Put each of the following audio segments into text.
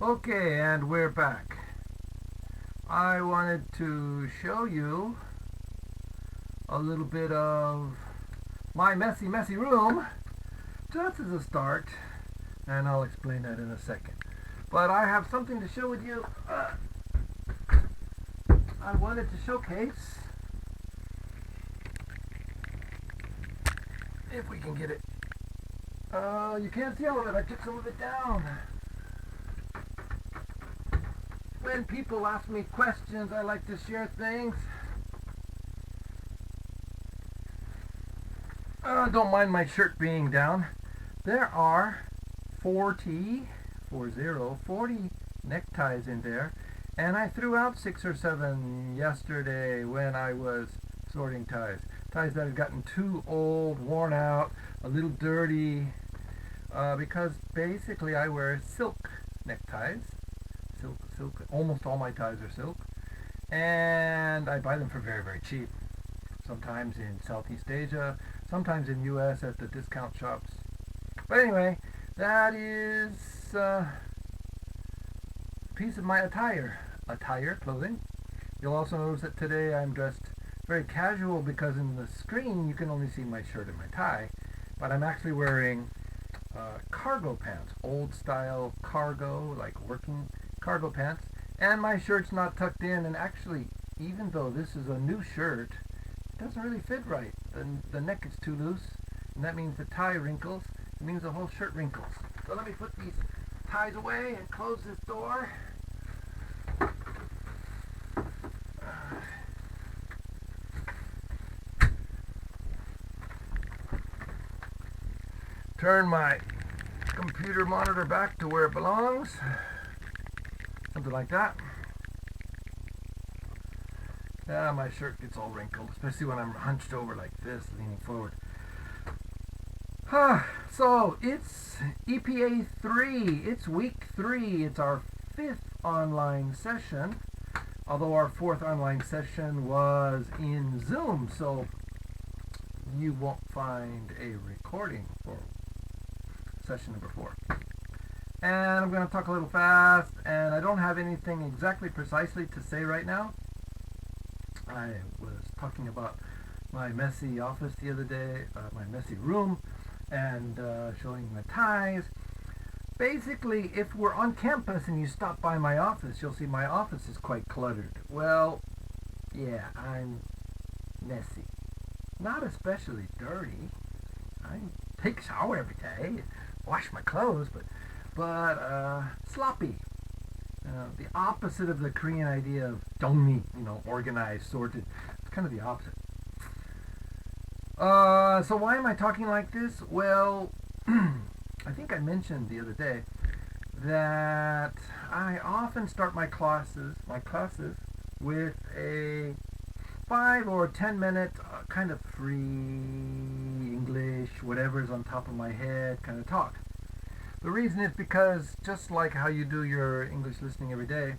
Okay, and we're back. I wanted to show you a little bit of my messy room just as a start, and I'll explain that in a second. But I have something to show with you. I wanted to showcase, if we can get it. You can't see all of it. I took some of it down. When people ask me questions, I like to share things. Don't mind my shirt being down. There are 40 neckties in there, and I threw out 6 or 7 yesterday when I was sorting ties. Ties that had gotten too old, worn out, a little dirty, because basically I wear silk neckties. Silk. Almost all my ties are silk, and I buy them for very, very cheap. Sometimes in Southeast Asia, sometimes in U.S. at the discount shops. But anyway, that is a piece of my attire, clothing. You'll also notice that today I'm dressed very casual because in the screen you can only see my shirt and my tie, but I'm actually wearing cargo pants, old style cargo, like working cargo pants, and my shirt's not tucked in, and actually, even though this is a new shirt, it doesn't really fit right. The neck is too loose, and that means the tie wrinkles. It means the whole shirt wrinkles. So let me put these ties away and close this door. Turn my computer monitor back to where it belongs. Something like that. Yeah, my shirt gets all wrinkled, especially when I'm hunched over like this, leaning forward. So, it's EPA3. It's week 3. It's our 5th online session, although our 4th online session was in Zoom, so you won't find a recording for session number 4. And I'm going to talk a little fast, and I don't have anything exactly precisely to say right now. I was talking about my messy office the other day, my messy room, and showing my ties. Basically, if we're on campus and you stop by my office, you'll see my office is quite cluttered. Well, yeah, I'm messy. Not especially dirty. I take a shower every day, wash my clothes, but sloppy. The opposite of the Korean idea of dongmi, organized, sorted. It's kind of the opposite. So why am I talking like this? Well, I think I mentioned the other day that I often start my classes with a 5 or 10 minute kind of free English, whatever's on top of my head kind of talk. The reason is because, just like how you do your English listening every day,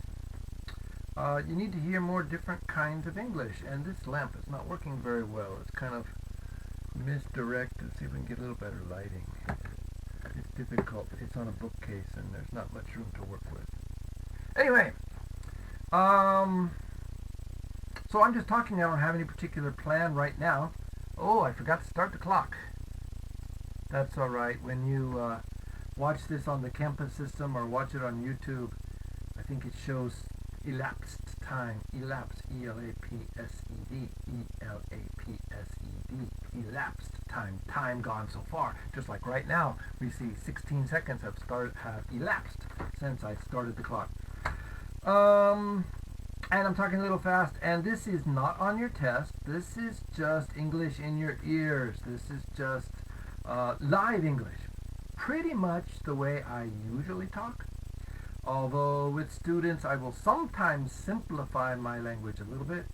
you need to hear more different kinds of English, and this lamp is not working very well. It's kind of misdirected. See if we can get a little better lighting. It's difficult. It's on a bookcase, and there's not much room to work with. Anyway, so I'm just talking. I don't have any particular plan right now. Oh, I forgot to start the clock. That's all right. When you watch this on the campus system or watch it on YouTube, I think it shows elapsed time. Elapsed, E-L-A-P-S-E-D, E-L-A-P-S-E-D, elapsed time. Time gone so far. Just like right now, we see 16 seconds have elapsed since I started the clock. And I'm talking a little fast, and this is not on your test. This is just English in your ears. This is just live English. Pretty much the way I usually talk. Although with students I will sometimes simplify my language a little bit,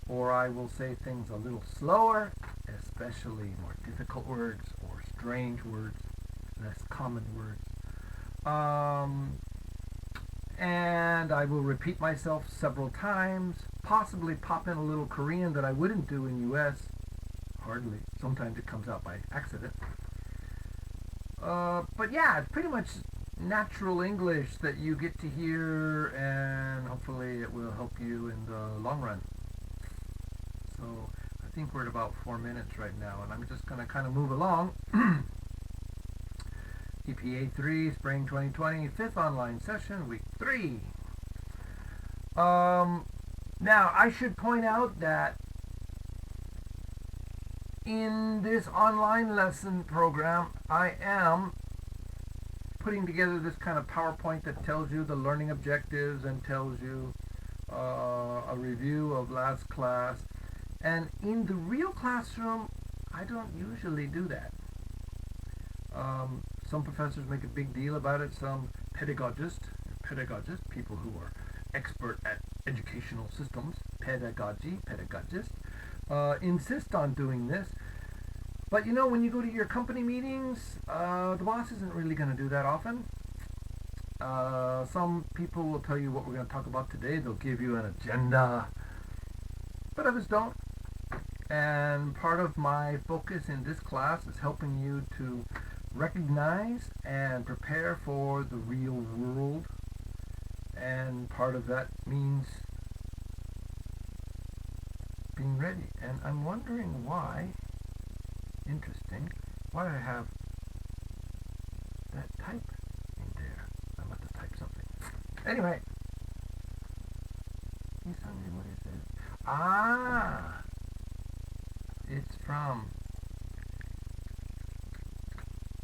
or I will say things a little slower, especially more difficult words or strange words, less common words. And I will repeat myself several times, possibly pop in a little Korean that I wouldn't do in US. Hardly. Sometimes it comes out by accident. But yeah, it's pretty much natural English that you get to hear, and hopefully it will help you in the long run. So I think we're at about 4 minutes right now, and I'm just going to kind of move along. EPA3, Spring 2020, 5th online session, week 3. Now, I should point out that in this online lesson program, I am putting together this kind of PowerPoint that tells you the learning objectives and tells you a review of last class. And in the real classroom, I don't usually do that. Some professors make a big deal about it. Some pedagogists, people who are expert at educational systems, pedagogists, insist on doing this. But you know, when you go to your company meetings, the boss isn't really going to do that often. Some people will tell you what we're going to talk about today. They'll give you an agenda, but others don't. And part of my focus in this class is helping you to recognize and prepare for the real world. And part of that means being ready. And I'm wondering why, interesting, why I have that type in there. I'm about to type something. Anyway, he's hungry. What is it? Ah! It's from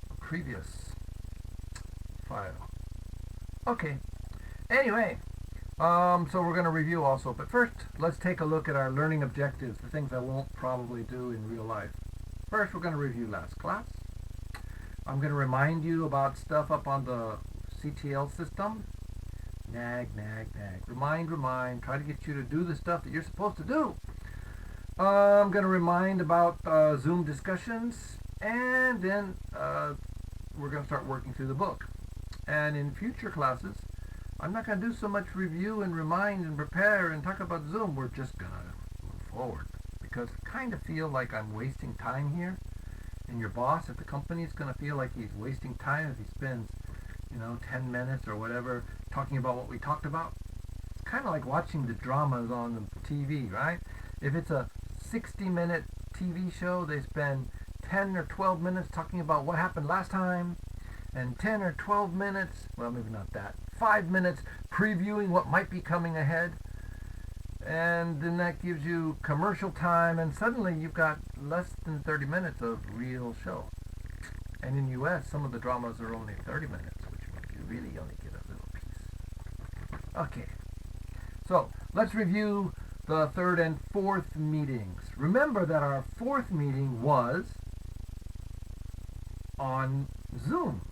a previous file. Okay. Anyway, so we're going to review also. But first, let's take a look at our learning objectives, the things I won't probably do in real life. First, we're going to review last class. I'm going to remind you about stuff up on the CTL system. Nag. Remind. Try to get you to do the stuff that you're supposed to do. I'm going to remind about Zoom discussions, and then we're going to start working through the book. And in future classes, I'm not going to do so much review and remind and prepare and talk about Zoom. We're just going to move forward, because I kind of feel like I'm wasting time here. And your boss at the company is going to feel like he's wasting time if he spends, 10 minutes or whatever talking about what we talked about. It's kind of like watching the dramas on the TV, right? If it's a 60-minute TV show, they spend 10 or 12 minutes talking about what happened last time, and 10 or 12 minutes, well, maybe not that, 5 minutes previewing what might be coming ahead. And then that gives you commercial time, and suddenly you've got less than 30 minutes of real show. And in US, some of the dramas are only 30 minutes, which means you really only get a little piece. Okay, so let's review the third and fourth meetings. Remember that our fourth meeting was on Zoom.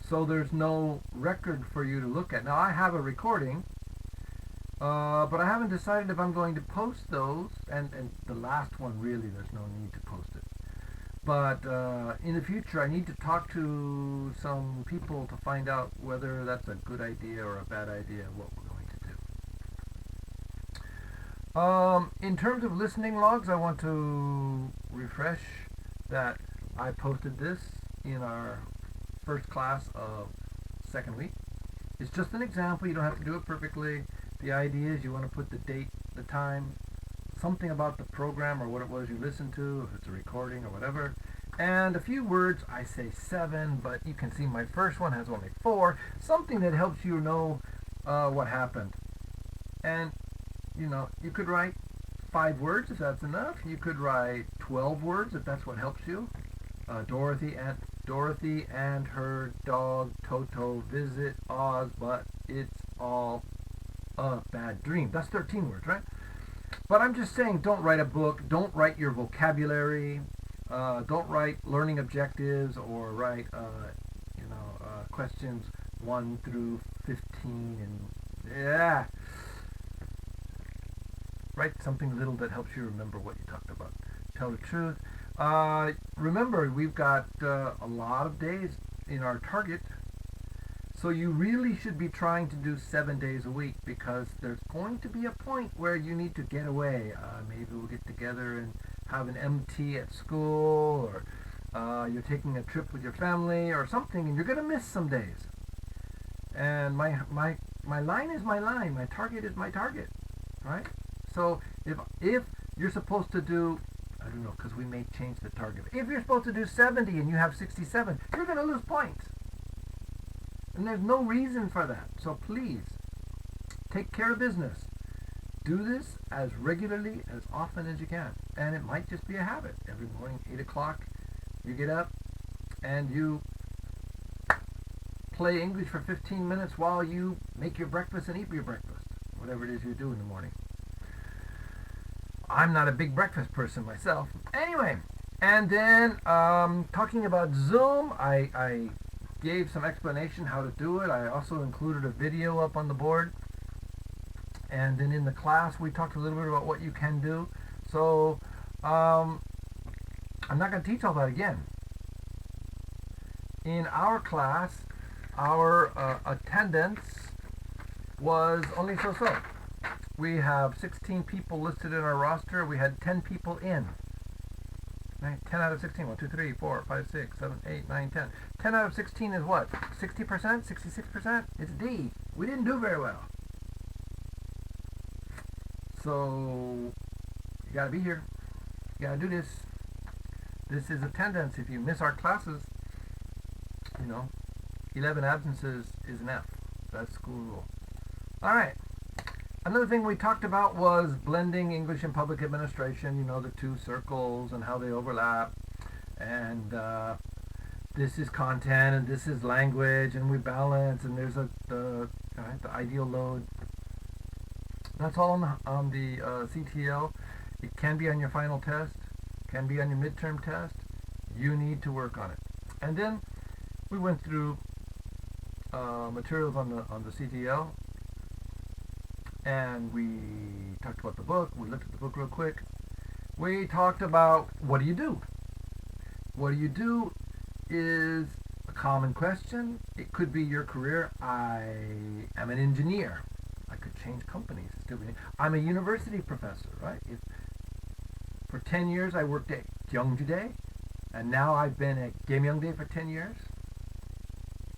So there's no record for you to look at. Now, I have a recording, but I haven't decided if I'm going to post those. And the last one, really, there's no need to post it. But in the future, I need to talk to some people to find out whether that's a good idea or a bad idea, what we're going to do. In terms of listening logs, I want to refresh that I posted this in our first class of second week. It's just an example. You don't have to do it perfectly. The idea is you want to put the date, the time, something about the program or what it was you listened to, if it's a recording or whatever, and a few words. I say 7, but you can see my first one has only 4. Something that helps you know what happened. And you could write 5 words if that's enough. You could write 12 words if that's what helps you. Dorothy and her dog Toto visit Oz, but it's all a bad dream. That's 13 words, right? But I'm just saying, don't write a book. Don't write your vocabulary. Don't write learning objectives or write, questions 1 through 15. And write something little that helps you remember what you talked about. Tell the truth. Remember, we've got a lot of days in our target, so you really should be trying to do 7 days a week, because there's going to be a point where you need to get away. Maybe we'll get together and have an MT at school, or you're taking a trip with your family or something, and you're going to miss some days. And my line is my line. My target is my target, right? So if you're supposed to do, I don't know, because we may change the target. If you're supposed to do 70 and you have 67, you're going to lose points. And there's no reason for that. So please, take care of business. Do this as regularly, as often as you can. And it might just be a habit. Every morning, 8 o'clock, you get up and you play English for 15 minutes while you make your breakfast and eat your breakfast. Whatever it is you do in the morning. I'm not a big breakfast person myself. Anyway, and then talking about Zoom, I gave some explanation how to do it. I also included a video up on the board. And then in the class, we talked a little bit about what you can do. So I'm not going to teach all that again. In our class, our attendance was only so-so. We have 16 people listed in our roster. We had 10 people in. Right? 10 out of 16. 1, 2, 3, 4, 5, 6, 7, 8, 9, 10. 10 out of 16 is what? 60%? 66%? It's D. We didn't do very well. So you got to be here. You got to do this. This is attendance. If you miss our classes, 11 absences is an F. That's school rule. All right. Another thing we talked about was blending English and public administration, the two circles and how they overlap. And this is content and this is language, and we balance, and there's the ideal load. That's all on the CTL. It can be on your final test, can be on your midterm test. You need to work on it. And then we went through materials on the CTL, and we talked about the book. We looked at the book real quick. We talked about what do you do? What do you do is a common question. It could be your career. I am an engineer. I could change companies. I'm a university professor, right? For 10 years I worked at Gyeongju-dae, and now I've been at Gaemyeongdae for 10 years.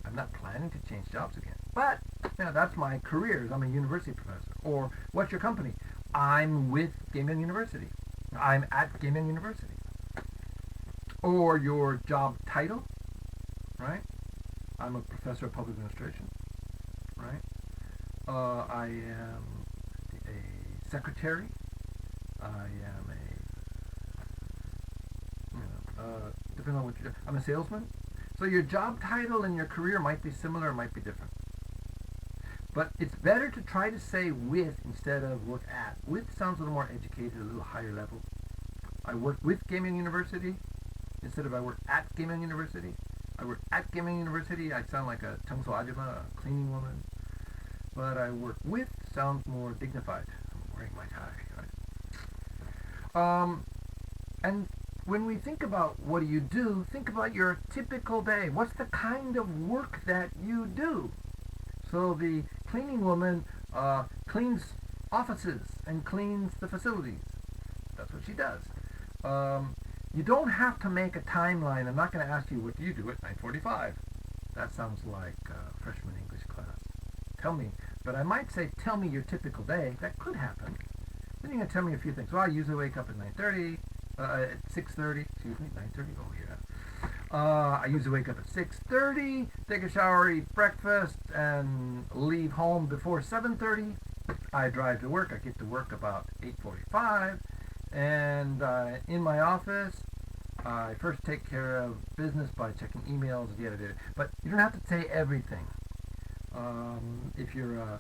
I'm not planning to change jobs again. But that's my career. I'm a university professor. Or what's your company? I'm with Gaemyeong University. I'm at Gaemyeong University. Or your job title, right? I'm a professor of public administration, right? I am a secretary. I am depending on what you do. I'm a salesman. So your job title and your career might be similar, or might be different. But it's better to try to say with instead of work at. With sounds a little more educated, a little higher level. I work with Gaemyeong University instead of I work at Gaemyeong University. I work at Gaemyeong University. I sound like a 청소 아줌마, a cleaning woman. But I work with sounds more dignified. I'm wearing my tie, right? And when we think about what do you do, think about your typical day. What's the kind of work that you do? So the cleaning woman cleans offices and cleans the facilities. That's what she does. You don't have to make a timeline. I'm not going to ask you, what do you do at 9:45? That sounds like a freshman English class. Tell me. But I might say, tell me your typical day. That could happen. Then you're going to tell me a few things. Well, I usually wake up at 9:30, at 6:30. Excuse me, 9:30. Oh, yeah. I usually wake up at 6:30, take a shower, eat breakfast, and leave home before 7:30. I drive to work. I get to work about 8:45. And in my office, I first take care of business by checking emails. But you don't have to say everything. If you're an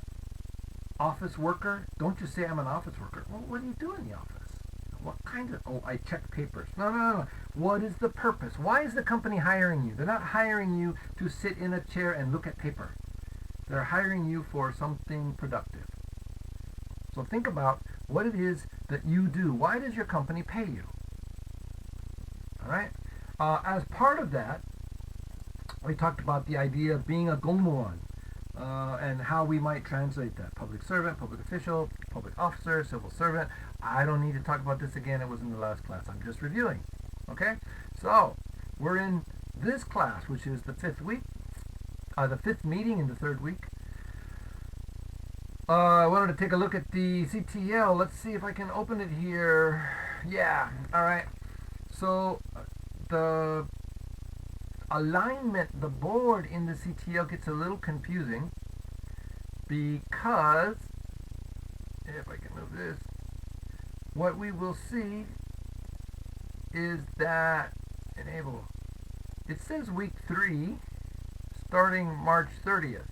office worker, don't just say I'm an office worker. Well, what do you do in the office? What kind of... Oh, I check papers. No. What is the purpose? Why is the company hiring you? They're not hiring you to sit in a chair and look at paper. They're hiring you for something productive. So think about what it is that you do. Why does your company pay you? All right? As part of that, we talked about the idea of being a 공무원. And how we might translate that. Public servant, public official, public officer, civil servant. I don't need to talk about this again. It was in the last class. I'm just reviewing. Okay? So, we're in this class, which is the fifth week, the fifth meeting in the third week. I wanted to take a look at the CTL. Let's see if I can open it here. Yeah, all right. So the alignment, the board in the CTL gets a little confusing because, if I can move this, what we will see is that, enable, it says week 3 starting March 30th.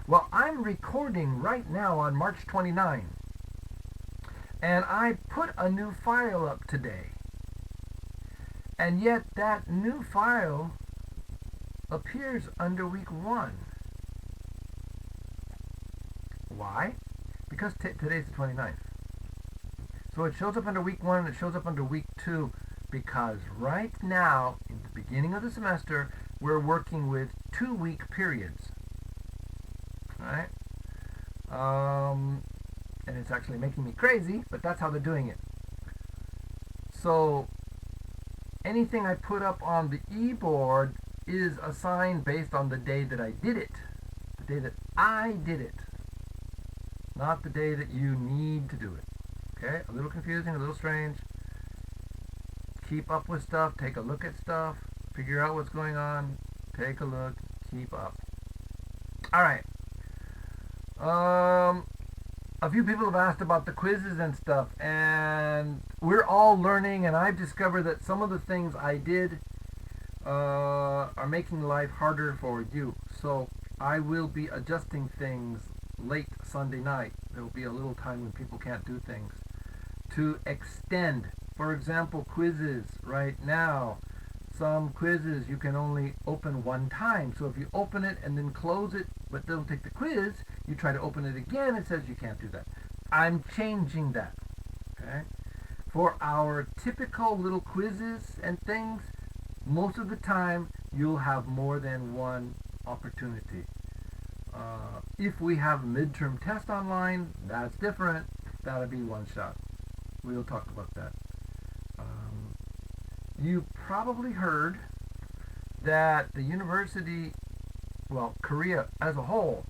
Well, I'm recording right now on March 29, and I put a new file up today, and yet that new file appears under week 1. Why? Because today's the 29th. So it shows up under week 1 and it shows up under week 2 because right now, in the beginning of the semester, we're working with 2-week periods. Alright? And it's actually making me crazy, but that's how they're doing it. So anything I put up on the e-board is assigned based on the day that I did it. The day that I did it. Not the day that you need to do it. Okay? A little confusing, a little strange. Keep up with stuff, take a look at stuff, figure out what's going on, take a look, keep up. Alright. A few people have asked about the quizzes and stuff, and we're all learning, and I've discovered that some of the things I did are making life harder for you. So I will be adjusting things late Sunday night. There will be a little time when people can't do things. To extend, for example, quizzes right now. Some quizzes you can only open one time. So if you open it and then close it, but don't take the quiz, you try to open it again, it says you can't do that. I'm changing that. Okay? For our typical little quizzes and things, most of the time you'll have more than one opportunity. If we have midterm test online, that's different. That'll be one shot. We'll talk about that. You probably heard that the university, well, Korea as a whole,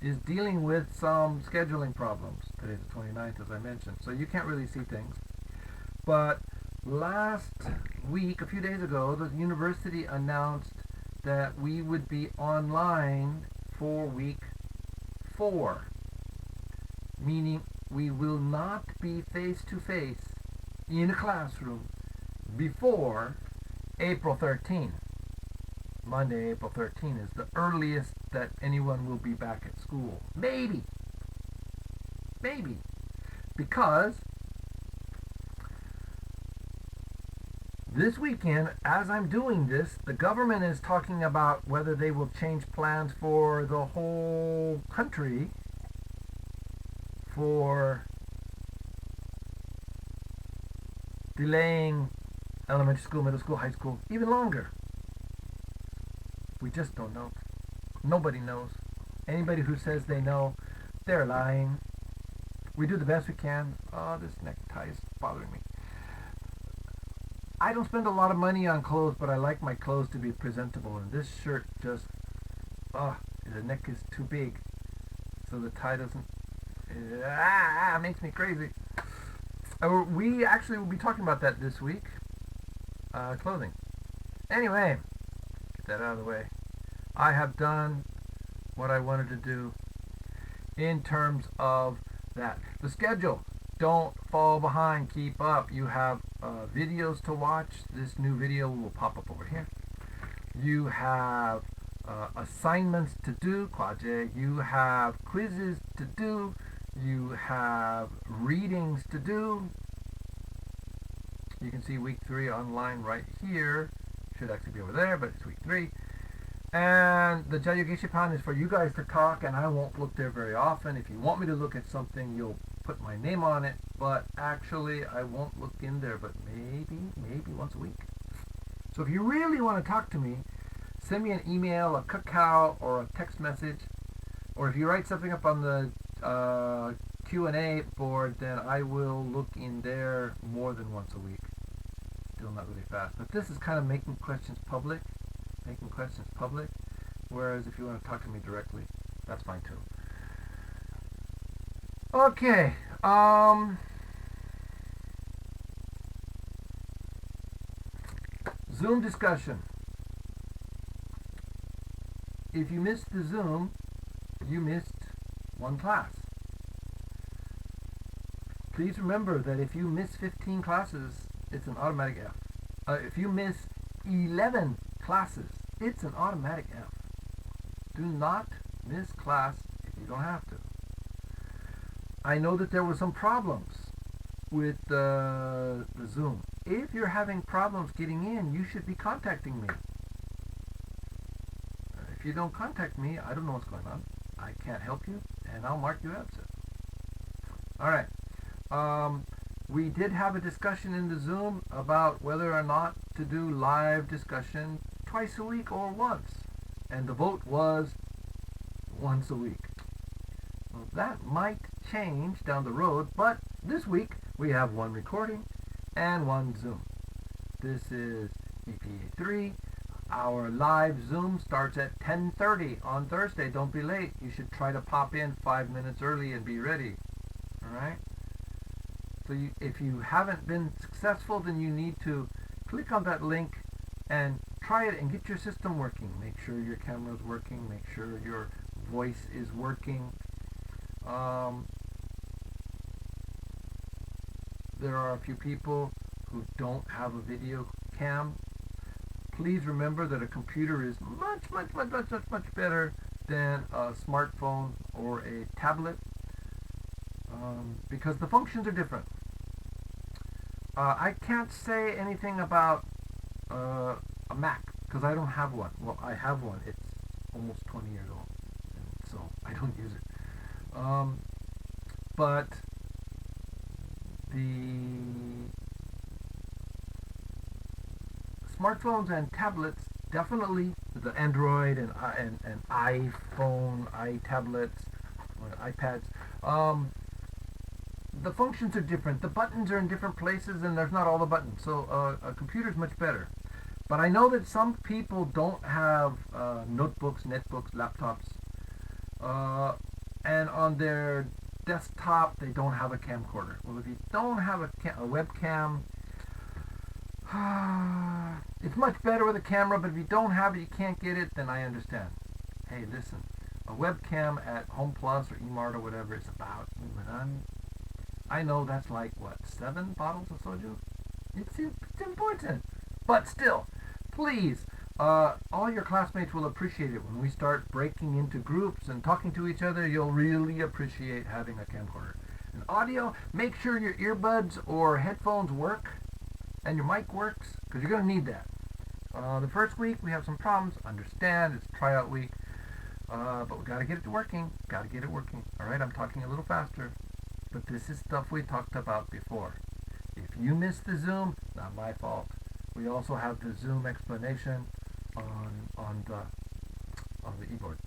is dealing with some scheduling problems. Today's the 29th, as I mentioned, so you can't really see things. But last week, a few days ago, the university announced that we would be online for week 4, meaning we will not be face-to-face in a classroom before April 13. Monday, April 13 is the earliest that anyone will be back at school. Maybe. Because this weekend, as I'm doing this, the government is talking about whether they will change plans for the whole country for delaying elementary school, middle school, high school, even longer. We just don't know. Nobody knows. Anybody who says they know, they're lying. We do the best we can. Oh, this necktie is bothering me. I don't spend a lot of money on clothes, but I like my clothes to be presentable. And this shirt just, the neck is too big. So the tie doesn't, makes me crazy. We actually will be talking about that this week. Clothing. Anyway, get that out of the way. I have done what I wanted to do in terms of that. The schedule. Don't fall behind. Keep up. You have videos to watch. This new video will pop up over here. You have assignments to do, 과제. You have quizzes to do. You have readings to do. You can see week 3 online right here. Should actually be over there, but it's week 3. And the Jayu Geshipan is for you guys to talk, and I won't look there very often. If you want me to look at something, you'll put my name on it, but actually I won't look in there, but maybe once a week. So if you really want to talk to me, send me an email, a kakao, or a text message, or if you write something up on the Q&A board, then I will look in there more than once a week. still not really fast. But this is kind of making questions public. Whereas if you want to talk to me directly, that's fine too. Okay. Zoom discussion. If you missed the Zoom, you missed one class. Please remember that if you miss 15 classes, it's an automatic F. If you miss 11 classes, it's an automatic F. Do not miss class if you don't have to. I know that there were some problems with the Zoom. If you're having problems getting in, you should be contacting me. If you don't contact me, I don't know what's going on. I can't help you, and I'll mark you absent. All right. We did have a discussion in the Zoom about whether or not to do live discussion twice a week or once. And the vote was once a week. Well, that might change down the road, but this week we have one recording and one Zoom. This is EPA3. Our live Zoom starts at 10:30 on Thursday. Don't be late. You should try to pop in 5 minutes early and be ready. All right? So if you haven't been successful, then you need to click on that link and try it and get your system working. Make sure your camera's working. Make sure your voice is working. There are a few people who don't have a video cam. Please remember that a computer is much better than a smartphone or a tablet because the functions are different. I can't say anything about a Mac because I don't have one. Well, I have one. It's almost 20 years old, and so I don't use it. But the smartphones and tablets, definitely the Android and iPhone, iTablets, or iPads, the functions are different. The buttons are in different places and there's not all the buttons. So a computer's much better. But I know that some people don't have notebooks, netbooks, laptops, and on their desktop they don't have a camcorder. Well, if you don't have a webcam, it's much better with a camera, but if you don't have it, you can't get it, then I understand. Hey, listen, a webcam at Home Plus or eMart or whatever is about, I know that's like, what, 7 bottles of soju? It's important. But still, please, all your classmates will appreciate it. When we start breaking into groups and talking to each other, you'll really appreciate having a camcorder. And audio, make sure your earbuds or headphones work and your mic works, because you're going to need that. The first week we have some problems. Understand, it's tryout week. But we got to get it working. All right, I'm talking a little faster. But this is stuff we talked about before. If you missed the Zoom, not my fault. We also have the Zoom explanation on the e-board.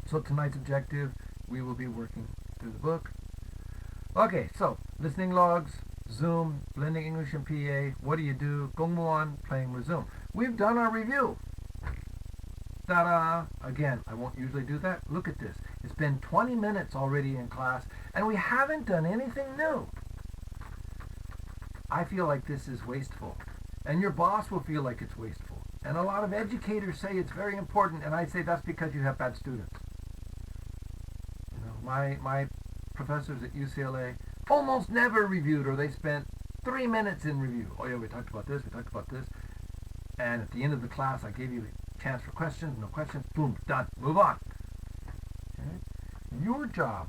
So tonight's objective, we will be working through the book. Okay, so listening logs, Zoom, blending English and PA, what do you do? 공무원, playing with Zoom. We've done our review. Ta-da! Again, I won't usually do that. Look at this. It's been 20 minutes already in class, and we haven't done anything new. I feel like this is wasteful, and your boss will feel like it's wasteful. And a lot of educators say it's very important, and I say that's because you have bad students. You know, my professors at UCLA almost never reviewed, or they spent 3 minutes in review. Oh yeah, we talked about this, and at the end of the class I gave you a chance for questions. No questions, boom, done, move on. Okay? Your job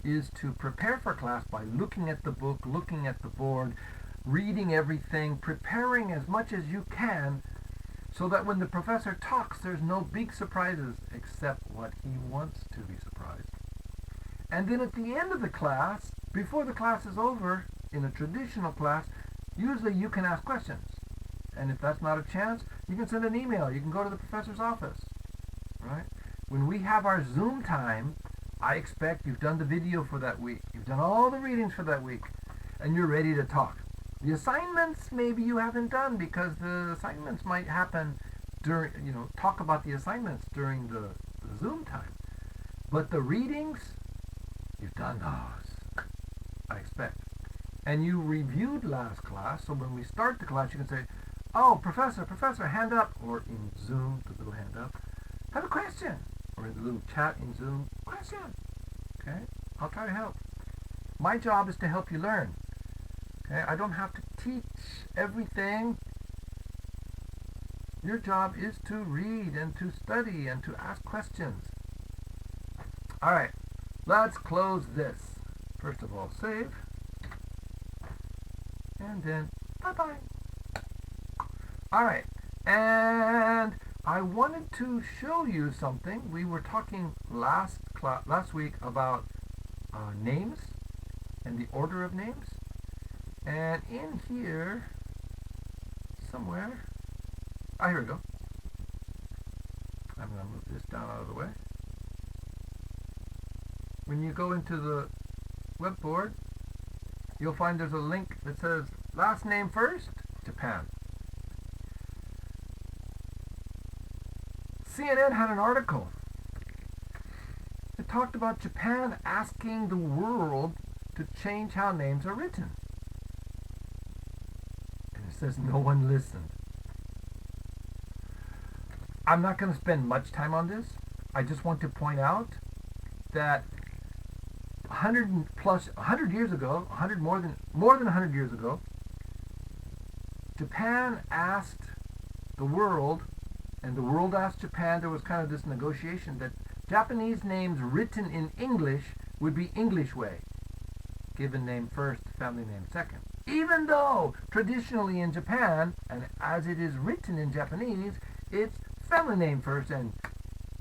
is to prepare for class by looking at the book, looking at the board, reading everything, preparing as much as you can so that when the professor talks, there's no big surprises except what he wants to be surprised. And then at the end of the class, before the class is over, in a traditional class, usually you can ask questions. And if that's not a chance, you can send an email. You can go to the professor's office. Right? When we have our Zoom time, I expect you've done the video for that week. You've done all the readings for that week. And you're ready to talk. The assignments maybe you haven't done because the assignments might happen during, talk about the assignments during the Zoom time. But the readings, you've done those, I expect. And you reviewed last class, so when we start the class, you can say, oh, professor, hand up, or in Zoom, the little hand up, have a question, or in the little chat in Zoom, question. Okay, I'll try to help. My job is to help you learn. Okay, I don't have to teach everything. Your job is to read and to study and to ask questions. All right, let's close this. First of all, save. And then, bye-bye. All right, and I wanted to show you something. We were talking last week about names and the order of names. And in here, somewhere, here we go. I'm going to move this down out of the way. When you go into the webboard, you'll find there's a link that says last name first, Japan. CNN had an article. It talked about Japan asking the world to change how names are written. And it says no one listened. I'm not going to spend much time on this. I just want to point out that 100 years ago, more than 100 years ago, Japan asked the world, and the world asked Japan. There was kind of this negotiation that Japanese names written in English would be English way. Given name first, family name second. Even though traditionally in Japan, and as it is written in Japanese, it's family name first and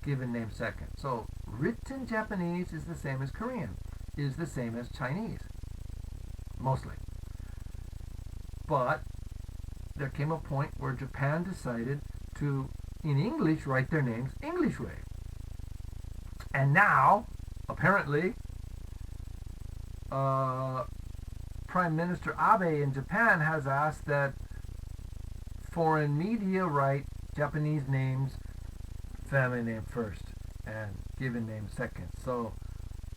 given name second. So written Japanese is the same as Korean, is the same as Chinese, mostly. But there came a point where Japan decided to, in English, write their names English way. And now, apparently, Prime Minister Abe in Japan has asked that foreign media write Japanese names family name first and given name second. So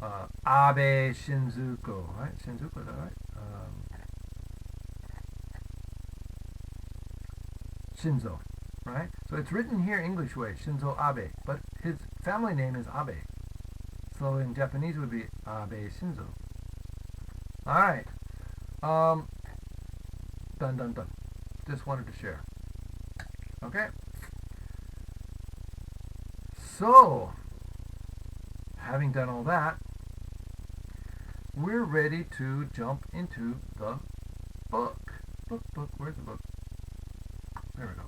Abe Shinzuko, right? Shinzuko, is that right? Shinzo, right? So it's written here English way, Shinzo Abe, but his family name is Abe. So in Japanese it would be Abe Shinzo. All right. Done. Just wanted to share. Okay. So, having done all that, we're ready to jump into the book. Book. Where's the book? There we go.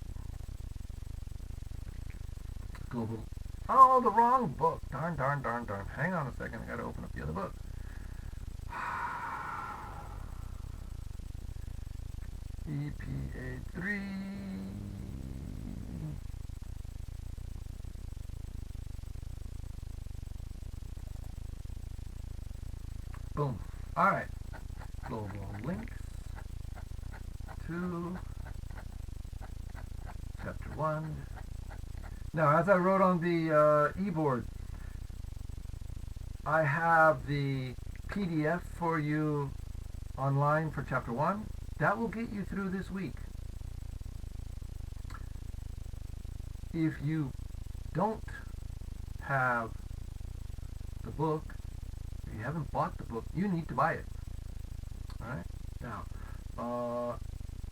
Global. Oh, the wrong book. Darn. Hang on a second. I got to open up the other book. EPA3. Boom. All right. Global links to chapter 1. Now, as I wrote on the e-board, I have the PDF for you online for chapter 1. That will get you through this week. If you don't have the book, if you haven't bought the book, you need to buy it. All right? Now,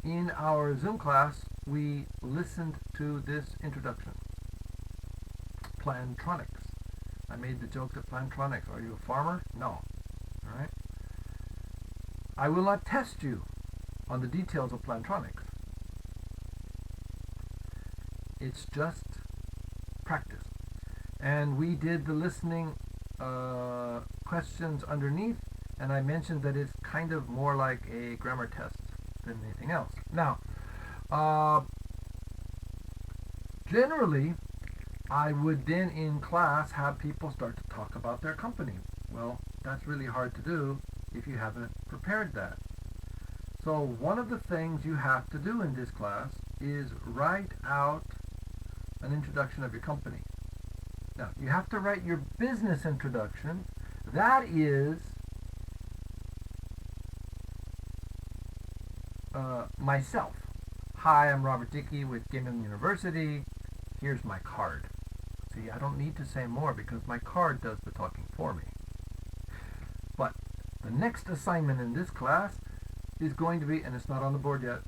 in our Zoom class, we listened to this introduction. Plantronics. I made the joke that Plantronics. Are you a farmer? No. All right? I will not test you on the details of Plantronics. It's just practice. And we did the listening questions underneath, and I mentioned that it's kind of more like a grammar test than anything else. Now, generally, I would then in class have people start to talk about their company. Well, that's really hard to do if you haven't prepared that. So one of the things you have to do in this class is write out an introduction of your company. Now, you have to write your business introduction. That is myself. Hi, I'm Robert Dickey with Gimlin University. Here's my card. See, I don't need to say more because my card does the talking for me. But the next assignment in this class is going to be, and it's not on the board yet,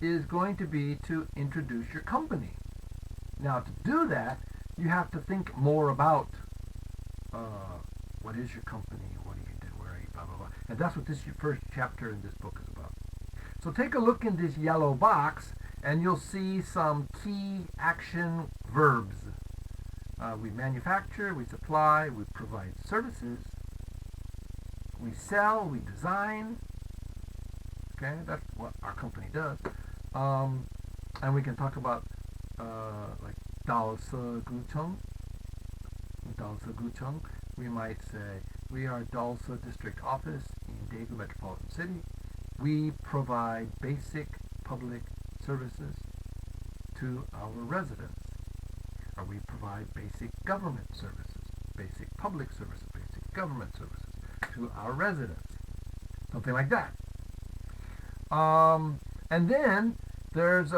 is going to be to introduce your company. Now, to do that, you have to think more about what is your company, what do you do, where are you, blah, blah, blah. And that's what this first chapter in this book is about. So take a look in this yellow box, and you'll see some key action verbs. We manufacture, we supply, we provide services, we sell, we design. Okay, that's what our company does. And we can talk about like Dalsa Gucheng. We might say we are Dalsa District Office in Daegu Metropolitan City. We provide basic public services to our residents. Or we provide basic government services, basic public services, basic government services to our residents. Something like that. And then there's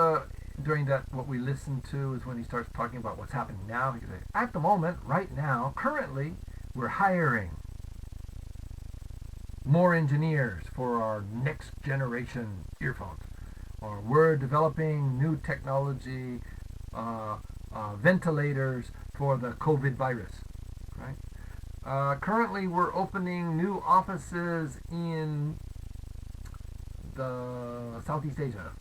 during that, what we listen to is when he starts talking about what's happening now. He can say, at the moment, right now, currently, we're hiring more engineers for our next generation earphones. Or we're developing new technology, ventilators for the COVID virus. Right? Currently, we're opening new offices in the Southeast Asia.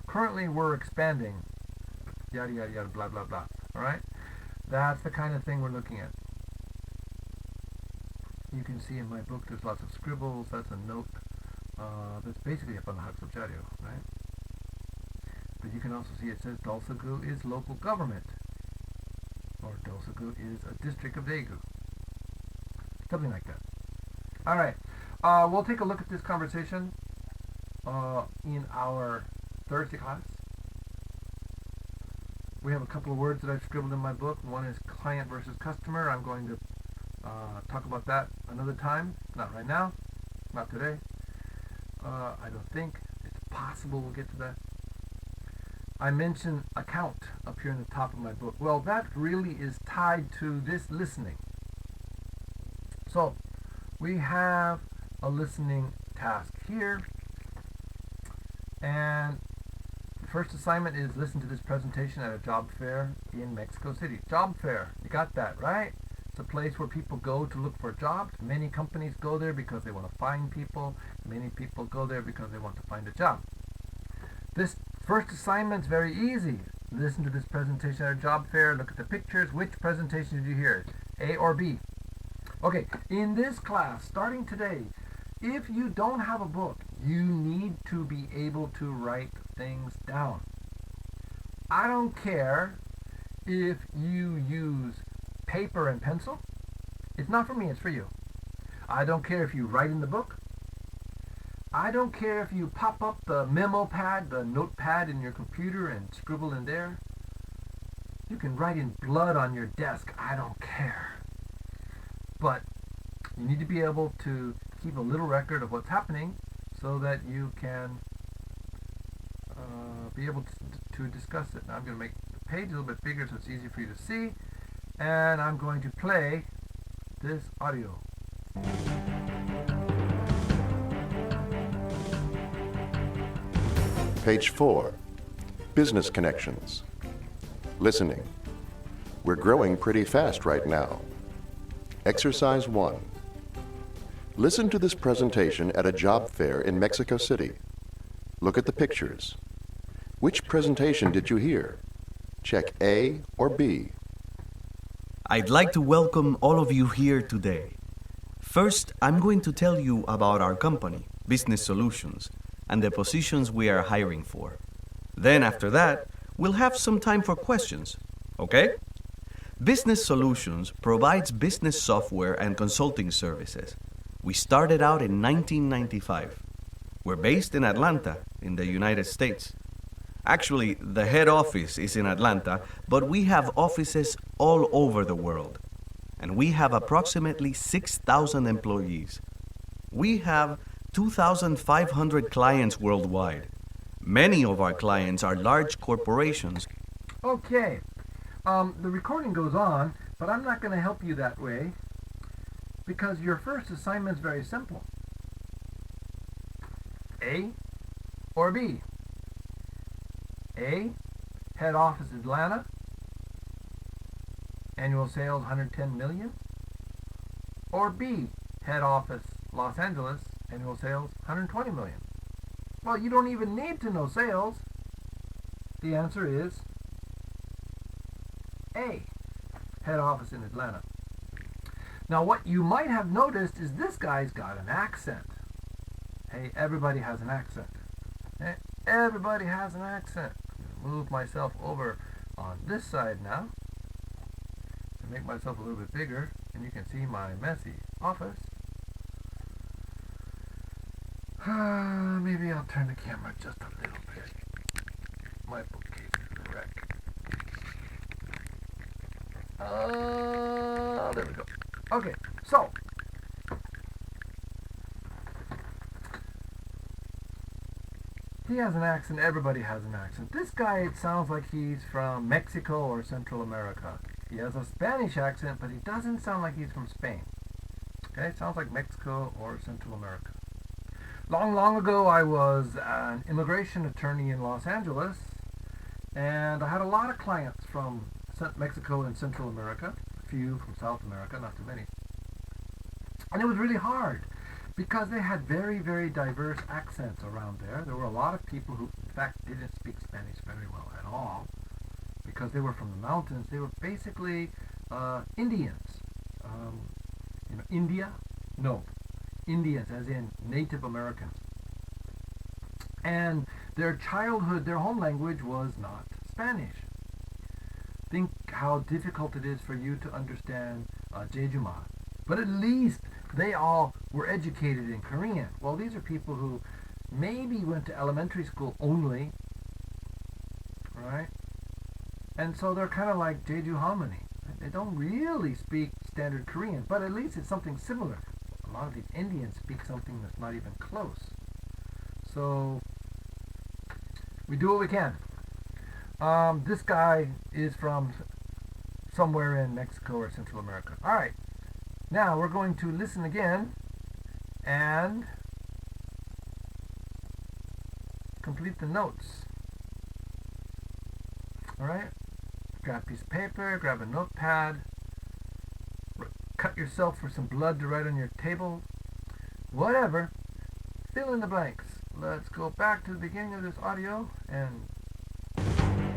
Currently, we're expanding, yada, yada, yada, blah, blah, blah. All right? That's the kind of thing we're looking at. You can see in my book there's lots of scribbles. That's a note that's basically up on the Hakusubjario, right? But you can also see it says Dalsa-gu is local government, or Dalsa-gu is a district of Daegu. Something like that. All right. We'll take a look at this conversation in our Thursday class. We have a couple of words that I've scribbled in my book. One is client versus customer. I'm going to talk about that another time. Not right now. Not today. I don't think it's possible we'll get to that. I mentioned account up here in the top of my book. Well, that really is tied to this listening. So we have a listening task here. And the first assignment is listen to this presentation at a job fair in Mexico City. Job fair, you got that, right? It's a place where people go to look for jobs. Many companies go there because they want to find people. Many people go there because they want to find a job. This first assignment is very easy. Listen to this presentation at a job fair. Look at the pictures. Which presentation did you hear? A or B? Okay, in this class, starting today, if you don't have a book, you need to be able to write things down. I don't care if you use paper and pencil. It's not for me, it's for you. I don't care if you write in the book. I don't care if you pop up the memo pad, the notepad in your computer and scribble in there. You can write in blood on your desk. I don't care. But you need to be able to keep a little record of what's happening so that you can be able to discuss it. Now I'm going to make the page a little bit bigger so it's easy for you to see. And I'm going to play this audio. Page 4. Business connections. Listening. We're growing pretty fast right now. Exercise 1. Listen to this presentation at a job fair in Mexico City. Look at the pictures. Which presentation did you hear? Check A or B. I'd like to welcome all of you here today. First, I'm going to tell you about our company, Business Solutions, and the positions we are hiring for. Then after that, we'll have some time for questions, okay? Business Solutions provides business software and consulting services. We started out in 1995. We're based in Atlanta, in the United States. Actually, the head office is in Atlanta, but we have offices all over the world. And we have approximately 6,000 employees. We have 2,500 clients worldwide. Many of our clients are large corporations. Okay, the recording goes on, but I'm not going to help you that way because your first assignment is very simple. A or B? A, head office Atlanta, annual sales 110 million. Or B, head office Los Angeles, annual sales 120 million. Well, you don't even need to know sales. The answer is A, head office in Atlanta. Now, what you might have noticed is this guy's got an accent. Hey, everybody has an accent. Hey, everybody has an accent. I'm going to move myself over on this side now to make myself a little bit bigger, and you can see my messy office. Maybe I'll turn the camera just a little bit. My bookcase is a wreck. There we go. Okay, so he has an accent. Everybody has an accent. This guy, it sounds like he's from Mexico or Central America. He has a Spanish accent, but he doesn't sound like he's from Spain. Okay, it sounds like Mexico or Central America. Long ago, I was an immigration attorney in Los Angeles, and I had a lot of clients from Mexico and Central America, a few from South America, not too many. And it was really hard because they had very, very diverse accents around there. There were a lot of people who, in fact, didn't speak Spanish very well at all because they were from the mountains. They were basically Indians. India? No. Indians, as in Native Americans. And their childhood, their home language was not Spanish. Think how difficult it is for you to understand Jejuma. But at least they all were educated in Korean. Well, these are people who maybe went to elementary school only, right? And so they're kind of like Jeju Harmony. They don't really speak standard Korean, but at least it's something similar. A lot of these Indians speak something that's not even close. So we do what we can. This guy is from somewhere in Mexico or Central America. All right. Now we're going to listen again and complete the notes. All right. Grab a piece of paper, grab a notepad, cut yourself for some blood to write on your table, whatever. Fill in the blanks. Let's go back to the beginning of this audio and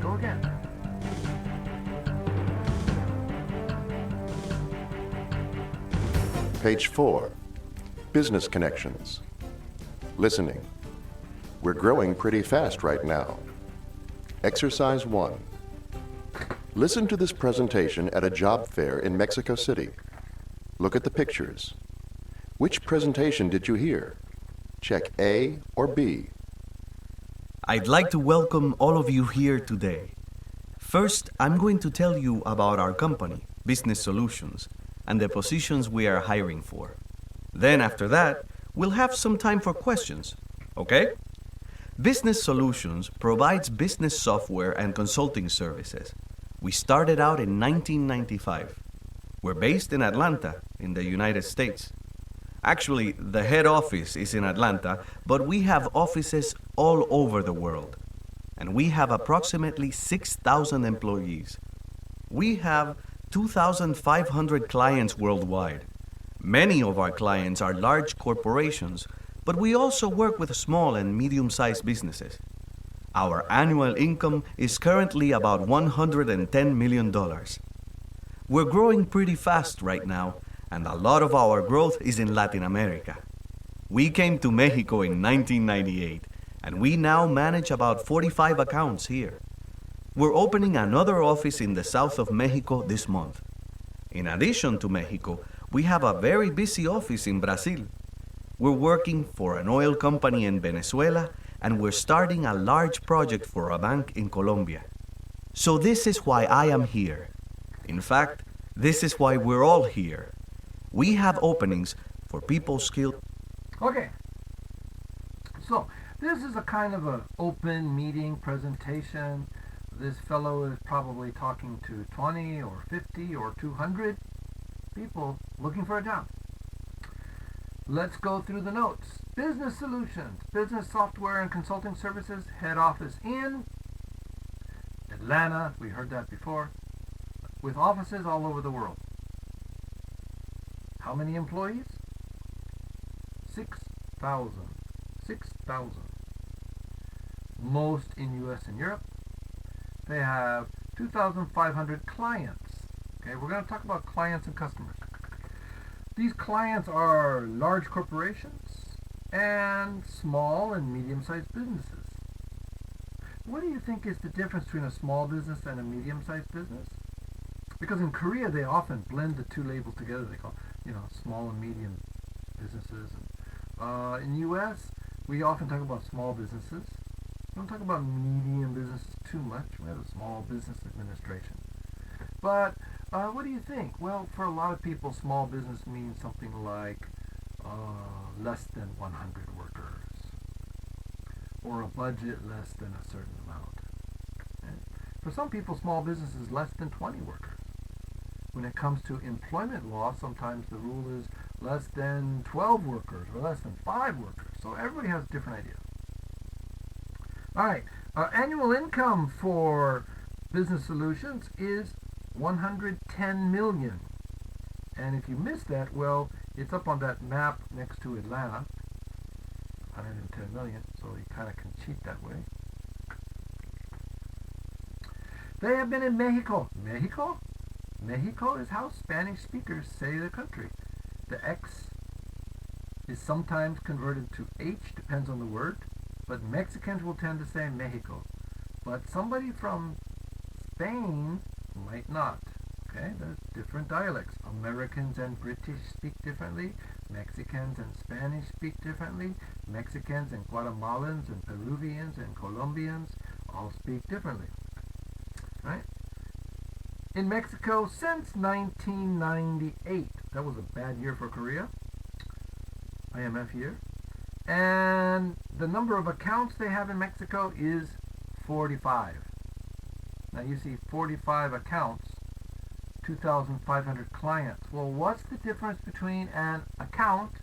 go again. Page 4, Business Connections. Listening. We're growing pretty fast right now. Exercise 1. Listen to this presentation at a job fair in Mexico City. Look at the pictures. Which presentation did you hear? Check A or B. I'd like to welcome all of you here today. First, I'm going to tell you about our company, Business Solutions, and the positions we are hiring for. Then after that, we'll have some time for questions, okay? Business Solutions provides business software and consulting services. We started out in 1995. We're based in Atlanta, in the United States. Actually, the head office is in Atlanta, but we have offices all over the world. And we have approximately 6,000 employees. We have 2,500 clients worldwide. Many of our clients are large corporations, but we also work with small and medium-sized businesses. Our annual income is currently about $110 million. We're growing pretty fast right now, and a lot of our growth is in Latin America. We came to Mexico in 1998, and we now manage about 45 accounts here. We're opening another office in the south of Mexico this month. In addition to Mexico, we have a very busy office in Brazil. We're working for an oil company in Venezuela, and we're starting a large project for a bank in Colombia. So this is why I am here. In fact, this is why we're all here. We have openings for people skilled. Okay. So this is a kind of an open meeting presentation. This fellow is probably talking to 20 or 50 or 200 people looking for a job. Let's go through the notes. Business Solutions, business software and consulting services, head office in Atlanta, we heard that before, with offices all over the world. How many employees? 6,000. 6,000. Most in US and Europe. They have 2,500 clients. Okay, we're going to talk about clients and customers. These clients are large corporations and small and medium-sized businesses. What do you think is the difference between a small business and a medium-sized business? Because in Korea, they often blend the two labels together. They call, small and medium businesses. In US, we often talk about small businesses. We don't talk about medium businesses too much. We have a small business administration. But what do you think? Well, for a lot of people, small business means something like less than 100 workers, or a budget less than a certain amount. Okay? For some people, small business is less than 20 workers. When it comes to employment law, sometimes the rule is less than 12 workers or less than 5 workers. So everybody has a different idea. All right, annual income for Business Solutions is 110 million. And if you missed that, well, it's up on that map next to Atlanta. 110 million, so you kind of can cheat that way. They have been in Mexico. Mexico? Mexico is how Spanish speakers say the country. The X is sometimes converted to H, depends on the word, but Mexicans will tend to say Mexico. But somebody from Spain might not. Okay, there's different dialects. Americans and British speak differently. Mexicans and Spanish speak differently. Mexicans and Guatemalans and Peruvians and Colombians all speak differently. Right? In Mexico since 1998. That was a bad year for Korea. IMF year. And the number of accounts they have in Mexico is 45. Now you see 45 accounts, 2,500 clients. Well, what's the difference between an account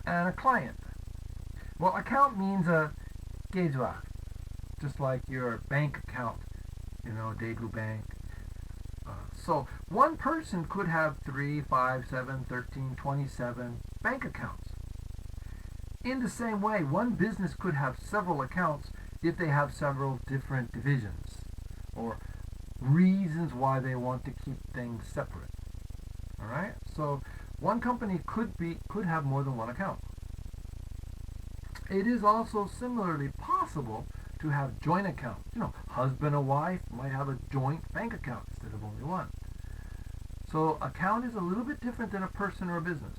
and a client? Well, account means a 계좌, just like your bank account, Daegu Bank. So one person could have 3, 5, 7, 13, 27 bank accounts. In the same way, one business could have several accounts if they have several different divisions or reasons why they want to keep things separate. All right? So one company could have more than one account. It is also similarly possible to have joint accounts. Husband and wife might have a joint bank account instead of only one. So account is a little bit different than a person or a business.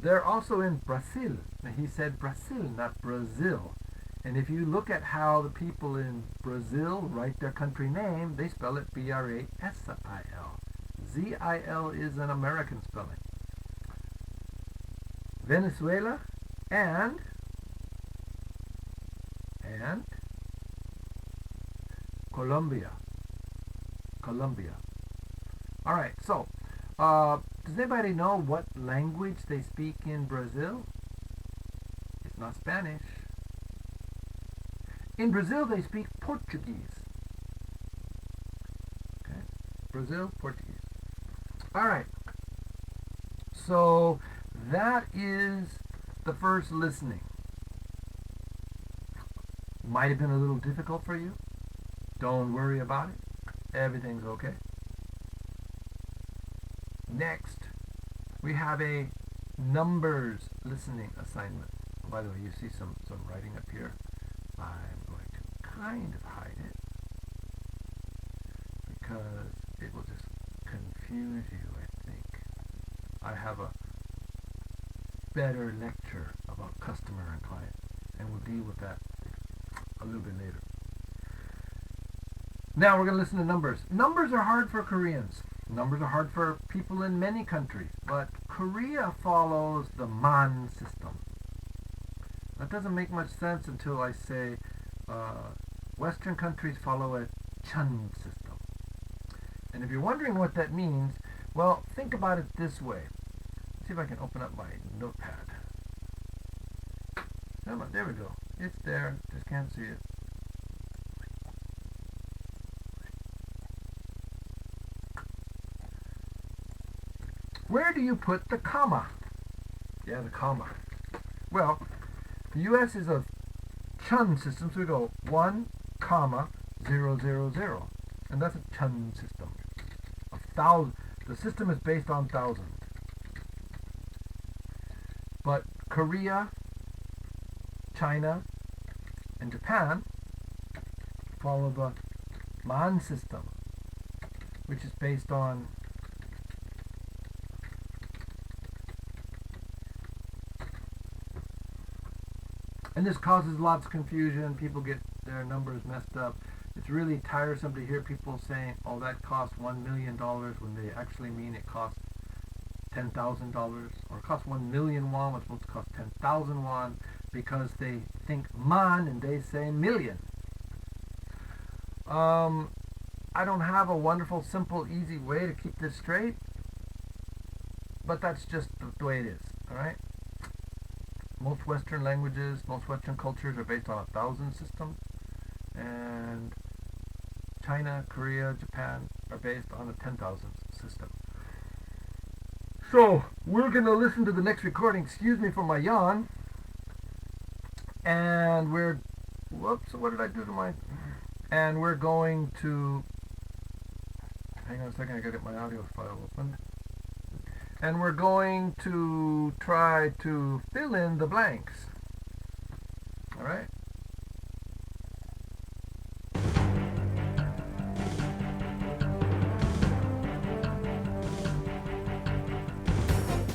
They're also in Brazil. Now, he said Brazil, not Brazil. And if you look at how the people in Brazil write their country name, they spell it B-R-A-S-I-L. Z-I-L is an American spelling. Venezuela and Colombia. All right, so does anybody know what language they speak in Brazil? It's not Spanish. In Brazil, they speak Portuguese. Okay, Brazil, Portuguese. All right, so that is the first listening. Might have been a little difficult for you. Don't worry about it. Everything's okay. Next, we have a numbers listening assignment. By the way, you see some writing up here. I'm going to kind of hide it because it will just confuse you, I I have a better lecture about customer and client, and we'll deal with that a little bit later. Now we're going to listen to numbers. Numbers are hard for Koreans. Numbers are hard for people in many countries, but Korea follows the man system. That doesn't make much sense until I say Western countries follow a chun system. And if you're wondering what that means, well, think about it this way. Let's see if I can open up my notepad. Come on, there we go. It's there, just can't see it. Where do you put the comma? Yeah, the comma. Well, the U.S. is a chun system, so we go 1, 0, 0, 0. And that's a chun system. The system is based on thousands. But Korea, China, and Japan follow the man system, which is based on and this causes lots of confusion. People get their numbers messed up. It's really tiresome to hear people saying, oh, that cost $1 million when they actually mean it cost $10,000, or it cost 1 million won when it's supposed to cost 10,000 won, because they think man and they say million. I don't have a wonderful, simple, easy way to keep this straight, but that's just the way it is, all right? Most Western languages, most Western cultures are based on a thousand system, and China, Korea, Japan are based on a 10,000 system. So, we're going to listen to the next recording, excuse me for my yawn, and whoops, what did I do to my, and we're going to, hang on a second, I gotta get my audio file open. And we're going to try to fill in the blanks. All right?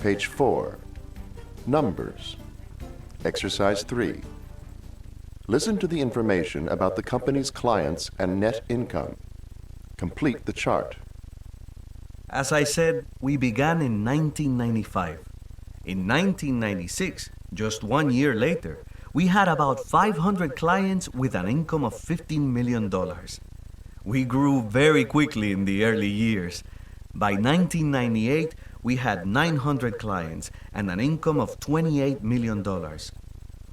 Page 4. Numbers. Exercise 3. Listen to the information about the company's clients and net income. Complete the chart. As I said, we began in 1995. In 1996, just 1 year later, we had about 500 clients with an income of $15 million. We grew very quickly in the early years. By 1998, we had 900 clients and an income of $28 million.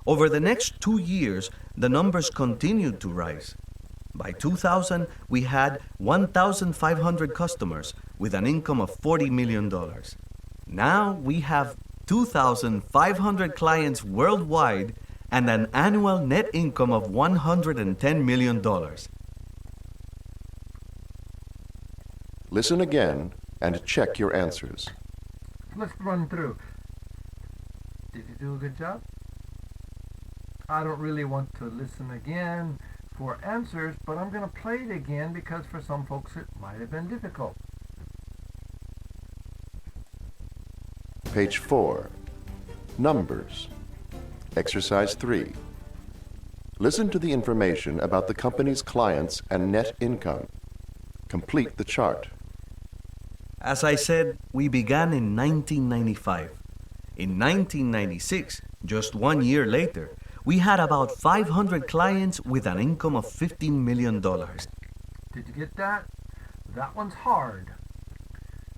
Over the next 2 years, the numbers continued to rise. By 2000, we had 1,500 customers with an income of $40 million. Now we have 2,500 clients worldwide and an annual net income of $110 million. Listen again and check your answers. Let's run through. Did you do a good job? I don't really want to listen again for answers, but I'm going to play it again because for some folks it might have been difficult. Page 4. Numbers. Exercise 3. Listen to the information about the company's clients and net income. Complete the chart. As I said, we began in 1995. In 1996, just 1 year later, we had about 500 clients with an income of $15 million. Did you get that? That one's hard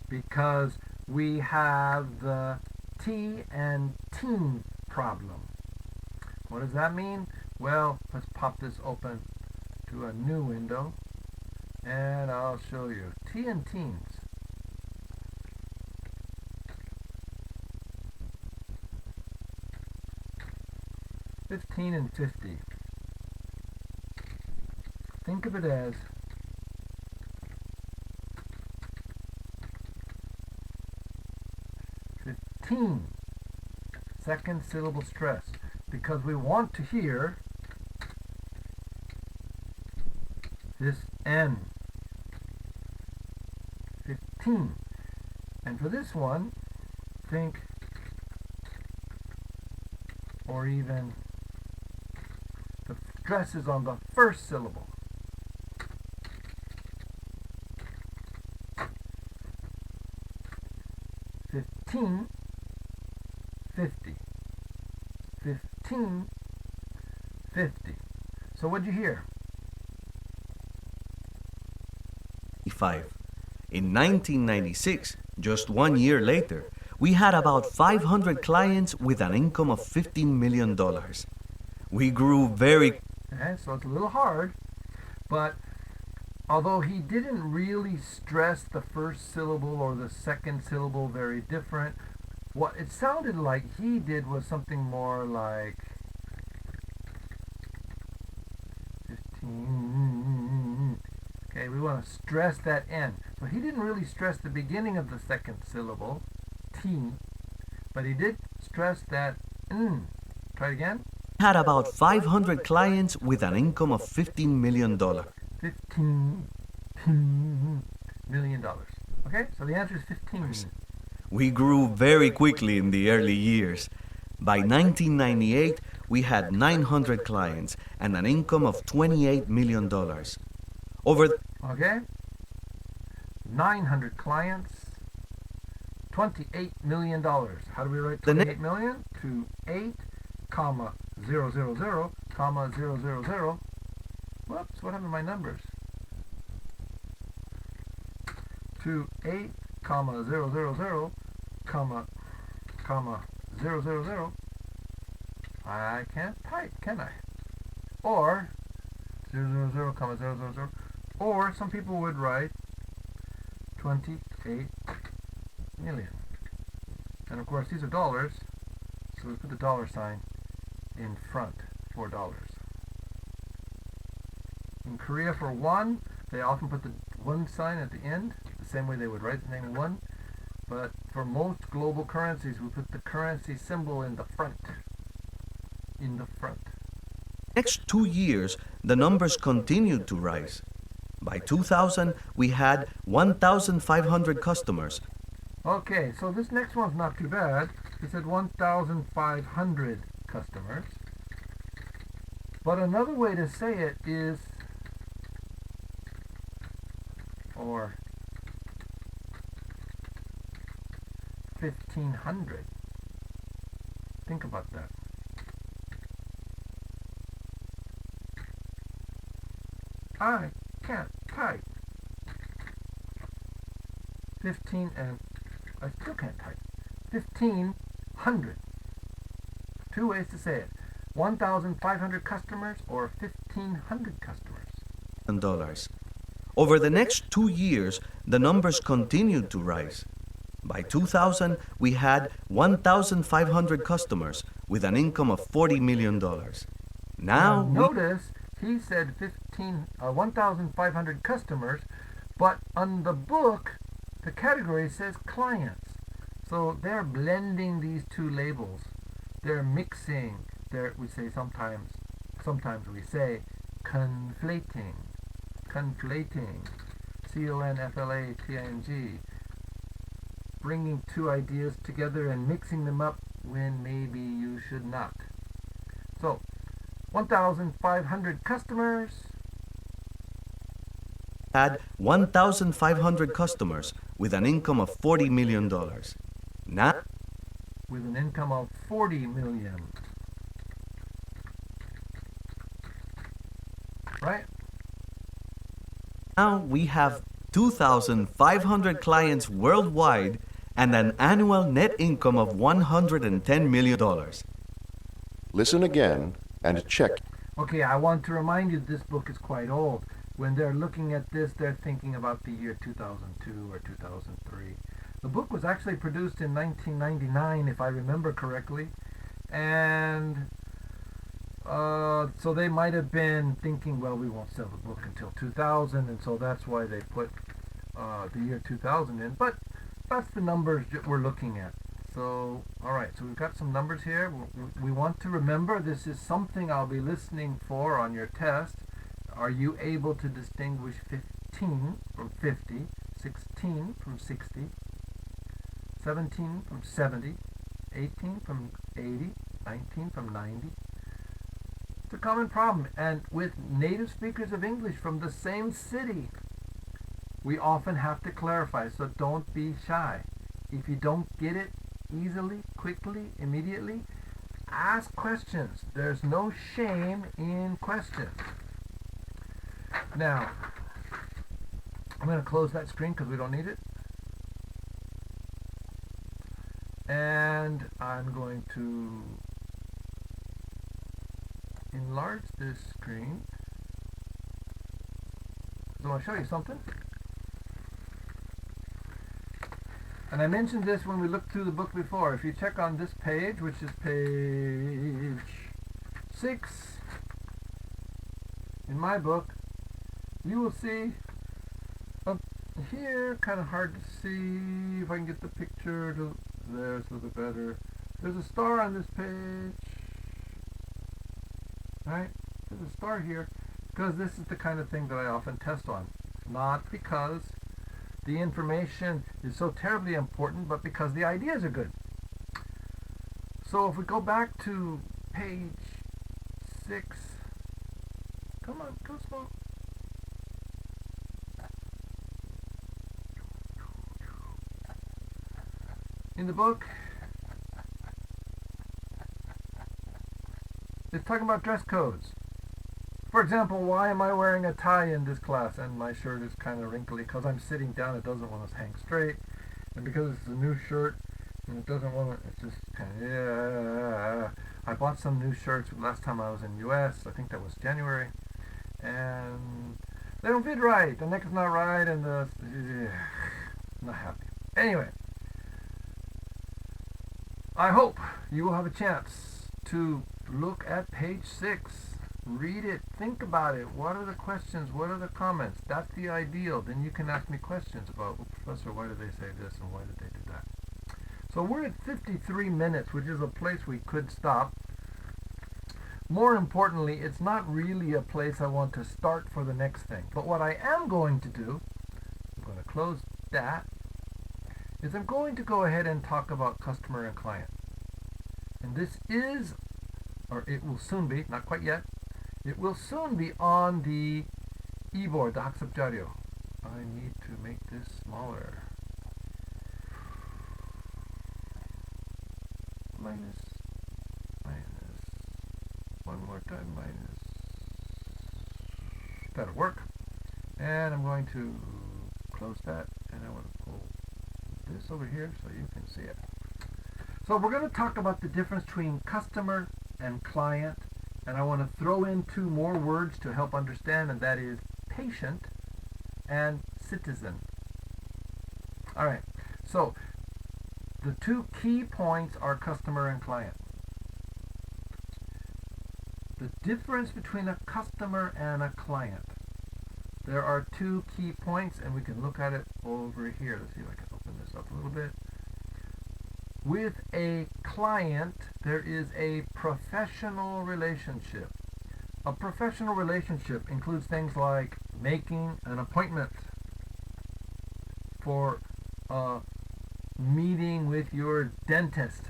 because we have the T and teen problem. What does that mean? Well, let's pop this open to a new window and I'll show you. T and teens. $15 and $50. Think of it as second syllable stress, because we want to hear this N. 15. And for this one, think, or even the stress is on the first syllable. $15, $50. $15, $50. So what'd you hear? 5. In 1996, just 1 year later, we had about 500 clients with an income of $15 million. We grew very... Okay, so it's a little hard, but although he didn't really stress the first syllable or the second syllable very different, what it sounded like he did was something more like 15. Okay, we want to stress that N. So he didn't really stress the beginning of the second syllable, T, but he did stress that N. Try it again. Had about 500 clients with an income of $15 million. $15 million. Okay, so the answer is 15. We grew very quickly in the early years. By 1998, we had 900 clients and an income of $28 million. Okay, 900 clients, $28 million. How do we write 28 million? To 8, comma, 0, 0, 0, comma, 0, 0, 0. Whoops, what happened to my numbers? To 8, comma, 0, 0, 0, comma, 0, 0, 0. I can't type, can I? Or 0, 0, 0, comma, 0, 0, 0. Or some people would write 28 million. And of course these are dollars, so we put the dollar sign in front for dollars. In Korea for one, they often put the one sign at the end, the same way they would write the name one. But for most global currencies, we put the currency symbol in the front. In the front. Next 2 years, the numbers continued to rise. By 2000, we had 1,500 customers. Okay, so this next one's not too bad. He said 1,500 customers. But another way to say it is, or 1,500. Think about that. I can't type. 15 and I still can't type. 1,500. Two ways to say it. 1,500 customers or 1,500 customers. Over the next 2 years, the numbers continued to rise. By 2000, we had 1,500 customers with an income of $40 million. Now, notice he said 1,500 customers, but on the book, the category says clients. So they're blending these two labels. They're mixing. We say sometimes we say conflating. Conflating. C-O-N-F-L-A-T-I-N-G. Bringing two ideas together and mixing them up when maybe you should not. So, 1,500 customers. Had 1,500 customers with an income of $40 million. Now, with an income of 40 million. Right? Now we have 2,500 clients worldwide and an annual net income of $110 million. Listen again and check. Okay, I want to remind you this book is quite old. When they're looking at this, they're thinking about the year 2002 or 2003. The book was actually produced in 1999, if I remember correctly. And so they might have been thinking, well, we won't sell the book until 2000, and so that's why they put the year 2000 in. But that's the numbers that we're looking at. So, all right, so we've got some numbers here. We want to remember this is something I'll be listening for on your test. Are you able to distinguish 15 from 50, 16 from 60, 17 from 70, 18 from 80, 19 from 90. It's a common problem, and with native speakers of English from the same city, we often have to clarify, so don't be shy. If you don't get it easily, quickly, immediately, ask questions. There's no shame in questions. Now, I'm going to close that screen because we don't need it. And I'm going to enlarge this screen. So I want to show you something. And I mentioned this when we looked through the book before. If you check on this page, which is page 6 in my book, you will see up here, kind of hard to see if I can get the picture to there, it's a little bit better. There's a star on this page, right? There's a star here because this is the kind of thing that I often test on. Not because the information is so terribly important, but because the ideas are good. So if we go back to page 6, come on, go slow. In the book, it's talking about dress codes. For example, why am I wearing a tie in this class and my shirt is kind of wrinkly? Because I'm sitting down, it doesn't want to hang straight. And because it's a new shirt, and it doesn't want to, it's just kind of, yeah. I bought some new shirts last time I was in US, I think that was January. And they don't fit right, the neck is not right, and not happy. Anyway, I hope you will have a chance to look at page 6, read it, think about it. What are the questions? What are the comments? That's the ideal. Then you can ask me questions about, well, Professor, why did they say this and why did they do that? So we're at 53 minutes, which is a place we could stop. More importantly, it's not really a place I want to start for the next thing. But what I am going to do, I'm going to close that, is I'm going to go ahead and talk about customer and client. And this is, or it will soon be, not quite yet, it will soon be on the e-board, the 학습 자료. I need to make this smaller. Minus, one more time, minus. That'll work. And I'm going to close that, and I want to pull this over here so you can see it. So we're going to talk about the difference between customer and client, and I want to throw in 2 more words to help understand, and that is patient and citizen. All right, so the 2 key points are customer and client. The difference between a customer and a client. There are 2 key points, and we can look at it over here. Let's see if I can open this up a little bit. With a client, there is a professional relationship. A professional relationship includes things like making an appointment for a meeting with your dentist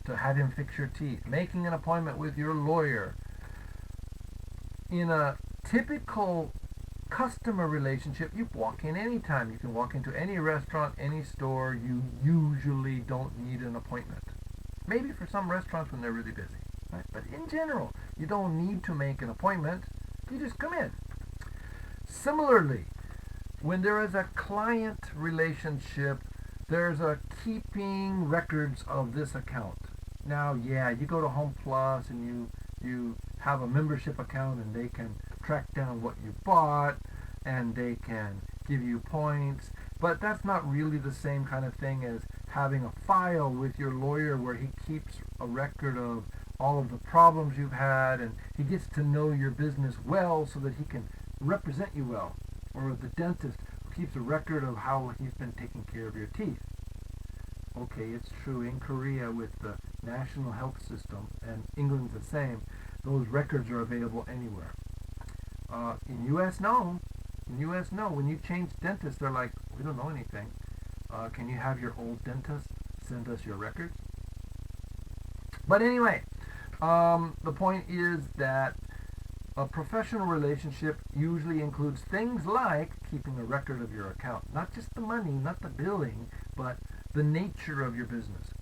to have him fix your teeth, making an appointment with your lawyer. In a typical customer relationship, you walk in anytime. You can walk into any restaurant, any store. You usually don't need an appointment. Maybe for some restaurants when they're really busy, right? But in general, you don't need to make an appointment. You just come in. Similarly, when there is a client relationship, there's a keeping records of this account. Now, yeah, you go to Home Plus and you have a membership account, and they can track down what you bought, and they can give you points, but that's not really the same kind of thing as having a file with your lawyer where he keeps a record of all of the problems you've had, and he gets to know your business well so that he can represent you well. Or the dentist who keeps a record of how he's been taking care of your teeth. Okay, it's true in Korea with the national health system, and England's the same. Those records are available anywhere. In U.S., no. In U.S., no. When you change dentists, they're like, we don't know anything. Can you have your old dentist send us your records. But anyway, the point is that a professional relationship usually includes things like keeping a record of your account. Not just the money, not the billing, but the nature of your business.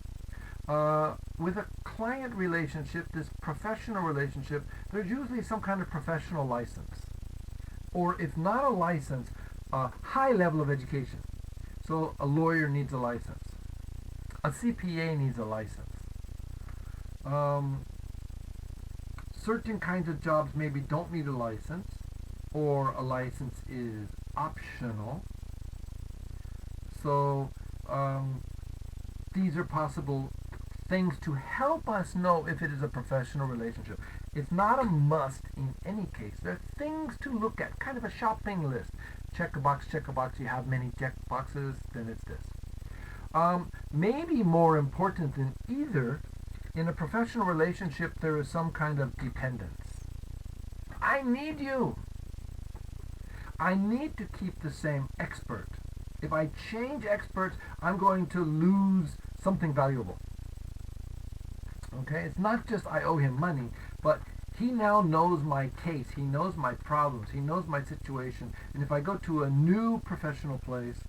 With a client relationship, this professional relationship, there's usually some kind of professional license. Or if not a license, a high level of education. So a lawyer needs a license. A CPA needs a license. Certain kinds of jobs maybe don't need a license, or a license is optional. So these are possible things to help us know if it is a professional relationship. It's not a must in any case. There are things to look at, kind of a shopping list. Check a box, check a box. You have many check boxes, then it's this. Maybe more important than either, in a professional relationship, there is some kind of dependence. I need you. I need to keep the same expert. If I change experts, I'm going to lose something valuable. Okay? It's not just I owe him money, but he now knows my case. He knows my problems. He knows my situation. And if I go to a new professional place,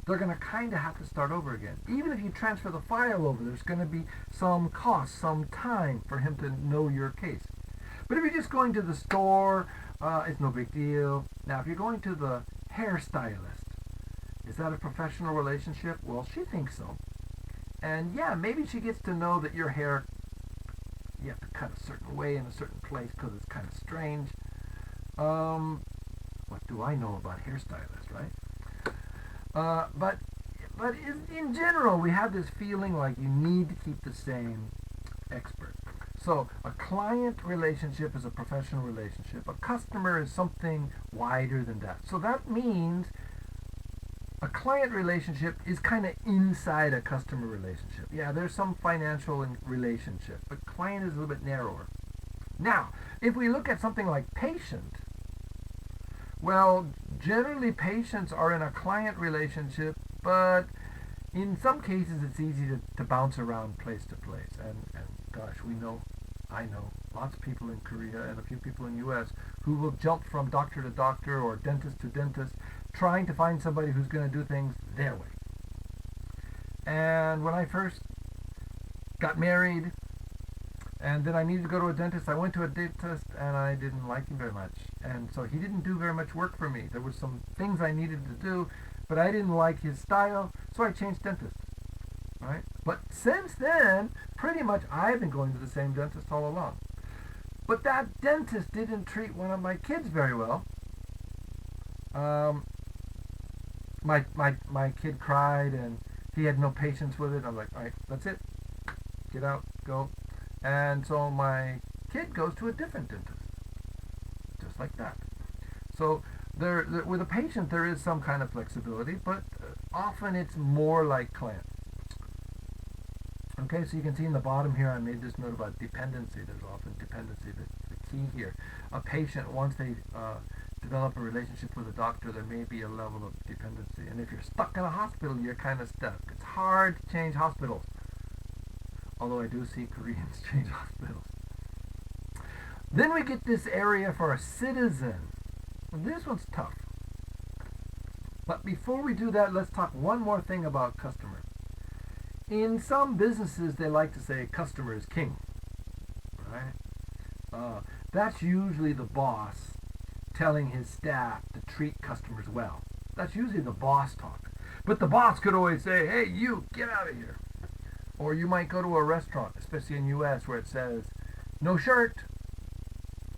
they're going to kind of have to start over again. Even if you transfer the file over, there's going to be some cost, some time for him to know your case. But if you're just going to the store, it's no big deal. Now, if you're going to the hairstylist, is that a professional relationship? Well, she thinks so. And yeah, maybe she gets to know that your hair, you have to cut a certain way in a certain place because it's kind of strange. What do I know about hairstylists, right? But in general, we have this feeling like you need to keep the same expert. So a client relationship is a professional relationship. A customer is something wider than that. So that means a client relationship is kind of inside a customer relationship. Yeah, there's some financial relationship, but client is a little bit narrower. Now, if we look at something like patient, well, generally patients are in a client relationship, but in some cases it's easy to bounce around place to place. And gosh, I know lots of people in Korea and a few people in the US who will jump from doctor to doctor or dentist to dentist, trying to find somebody who's going to do things their way. And when I first got married, and then I needed to go to a dentist, I went to a dentist and I didn't like him very much. And so he didn't do very much work for me. There were some things I needed to do, but I didn't like his style, so I changed dentist. Right? But since then, pretty much I've been going to the same dentist all along. But that dentist didn't treat one of my kids very well. My kid cried and he had no patience with it. I'm like, all right, that's it. Get out, go. And so my kid goes to a different dentist. Just like that. So there, with a patient, there is some kind of flexibility, but often it's more like client. Okay, so you can see in the bottom here, I made this note about dependency. There's often dependency, the key here. A patient, once they develop a relationship with a doctor, there may be a level of dependency. And if you're stuck in a hospital, you're kind of stuck. It's hard to change hospitals. Although I do see Koreans change hospitals. Then we get this area for a citizen. This one's tough. But before we do that, let's talk one more thing about customer. In some businesses, they like to say customer is king. Right? That's usually the boss telling his staff to treat customers well. That's usually the boss talk. But the boss could always say, hey, you, get out of here. Or you might go to a restaurant, especially in the U.S., where it says, no shirt,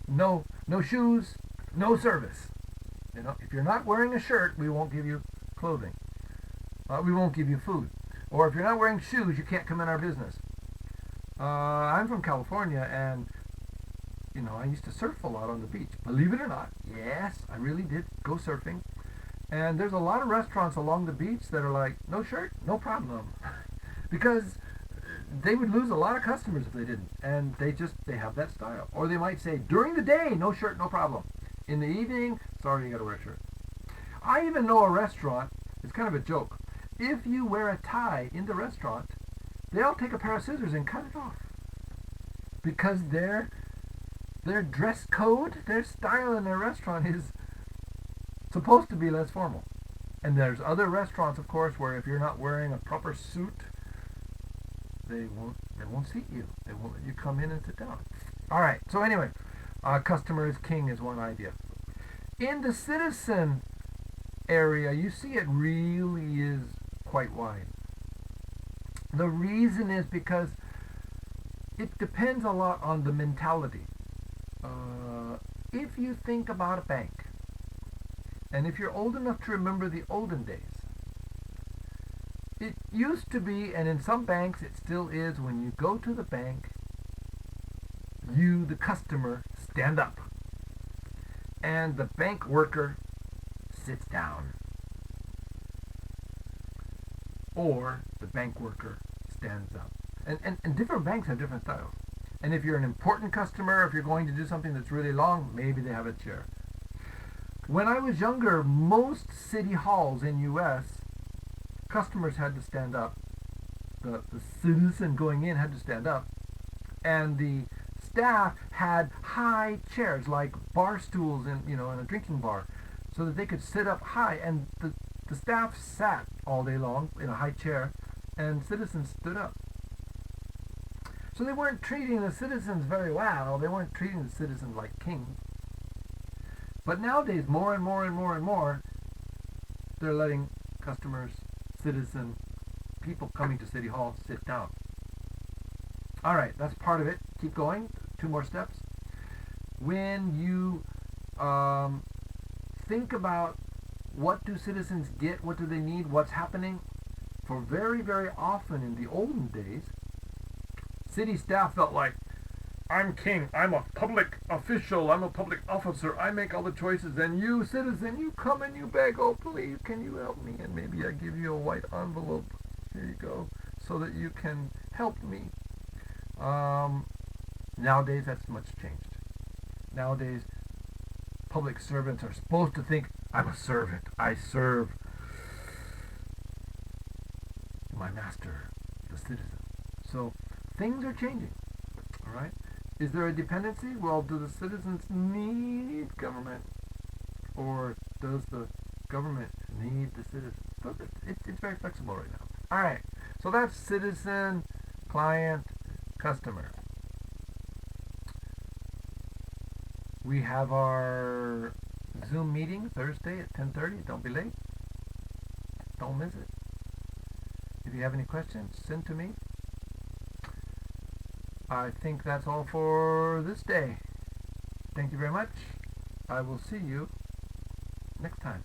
no shoes, no service. You know, if you're not wearing a shirt, we won't give you clothing. We won't give you food. Or if you're not wearing shoes, you can't come in our business. I'm from California, and you know, I used to surf a lot on the beach. Believe it or not, yes, I really did go surfing. And there's a lot of restaurants along the beach that are like, no shirt, no problem. Because they would lose a lot of customers if they didn't. And they have that style. Or they might say, during the day, no shirt, no problem. In the evening, sorry, you gotta wear a shirt. I even know a restaurant, it's kind of a joke. If you wear a tie in the restaurant, they'll take a pair of scissors and cut it off. Because their dress code, their style in their restaurant is supposed to be less formal. And there's other restaurants, of course, where if you're not wearing a proper suit, they won't seat you. They won't let you come in and sit down. All right. So anyway, customer is king is one idea. In the citizen area, you see it really is quite wide. The reason is because it depends a lot on the mentality. If you think about a bank, and if you're old enough to remember the olden days, it used to be, and in some banks it still is, when you go to the bank, you, the customer, stand up. And the bank worker sits down. Or the bank worker stands up. And different banks have different styles. And if you're an important customer, if you're going to do something that's really long, maybe they have a chair. When I was younger, most city halls in U.S., customers had to stand up. The citizen going in had to stand up. And the staff had high chairs, like bar stools in a drinking bar, so that they could sit up high. And the staff sat all day long in a high chair, and citizens stood up. So they weren't treating the citizens very well. They weren't treating the citizens like kings. But nowadays, more and more and more and more, they're letting customers, citizen, people coming to City Hall sit down. All right, that's part of it. Keep going. 2 more steps. When you think about what do citizens get, what do they need, what's happening, for very, very often in the olden days, city staff felt like, I'm king, I'm a public official, I'm a public officer, I make all the choices, and you, citizen, you come and you beg, oh please, can you help me? And maybe I give you a white envelope, here you go, so that you can help me. Nowadays, that's much changed. Nowadays, public servants are supposed to think, I'm a servant, I serve my master, the citizen. So, things are changing, all right? Is there a dependency? Well, do the citizens need government? Or does the government need the citizens? So it's very flexible right now. All right, so that's citizen, client, customer. We have our Zoom meeting Thursday at 10:30. Don't be late. Don't miss it. If you have any questions, send to me. I think that's all for this day. Thank you very much. I will see you next time.